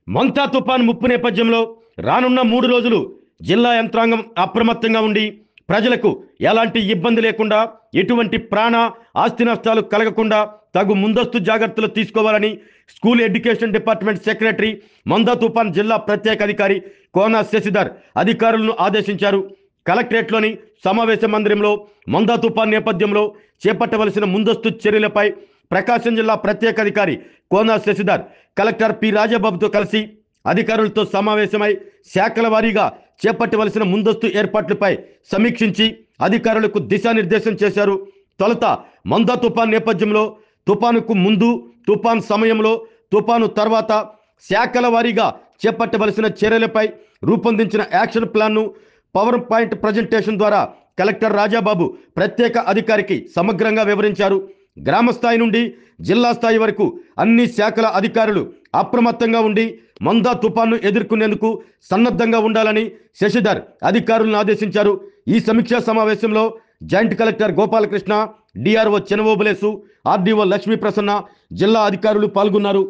మంతా తుఫాన్ ముప్పు నేపథ్యంలో రానున్న 3 రోజులు జిల్లా యంత్రాంగం అప్రమత్తంగా ఉండి ప్రజలకు ఎలాంటి ఇబ్బంది లేకుండా ఎటువంటి ప్రాణ ఆస్తి నష్టాలు కలగకుండా తగు ముందస్తు జాగ్రత్తలు తీసుకోవాలని స్కూల్ ఎడ్యుకేషన్ డిపార్ట్మెంట్ సెక్రటరీ మందా తుఫాన్ జిల్లా ప్రత్యేక అధికారి కోన శశిధర్ అధికారులను ఆదేశించారు. కలెక్టరేట్లోని సమావేశ మందిరంలో మందా తుఫాన్ నేపథ్యంలో చేపట్టవలసిన ముందస్తు చర్యలపై ప్రకాశం జిల్లా ప్రత్యేక అధికారి కోన శశిధర్ కలెక్టర్ పి రాజబాబుతో కలిసి అధికారులతో సమావేశమై శాఖల వారీగా చేపట్టవలసిన ముందస్తు ఏర్పాట్లపై సమీక్షించి అధికారులకు దిశానిర్దేశం చేశారు. తొలుత మందా తుఫాన్ నేపథ్యంలో తుఫానుకు ముందు, తుఫాన్ సమయంలో, తుఫాను తర్వాత శాఖల వారీగా చేపట్టవలసిన చర్యలపై రూపొందించిన యాక్షన్ ప్లాన్ను పవర్ పాయింట్ ప్రజెంటేషన్ ద్వారా కలెక్టర్ రాజాబాబు ప్రత్యేక అధికారికి సమగ్రంగా వివరించారు. గ్రామ స్థాయి నుండి జిల్లా స్థాయి వరకు అన్ని శాఖల అధికారులు అప్రమత్తంగా ఉండి మందా తుఫాన్ను ఎదుర్కొనేందుకు సన్నద్ధంగా ఉండాలని శశిధర్ అధికారులను ఆదేశించారు. ఈ సమీక్షా సమావేశంలో joint collector Gopalakrishna, DRO Chenavobulesu, RDO Lakshmi Prasanna, జిల్లా అధికారులు పాల్గొన్నారు.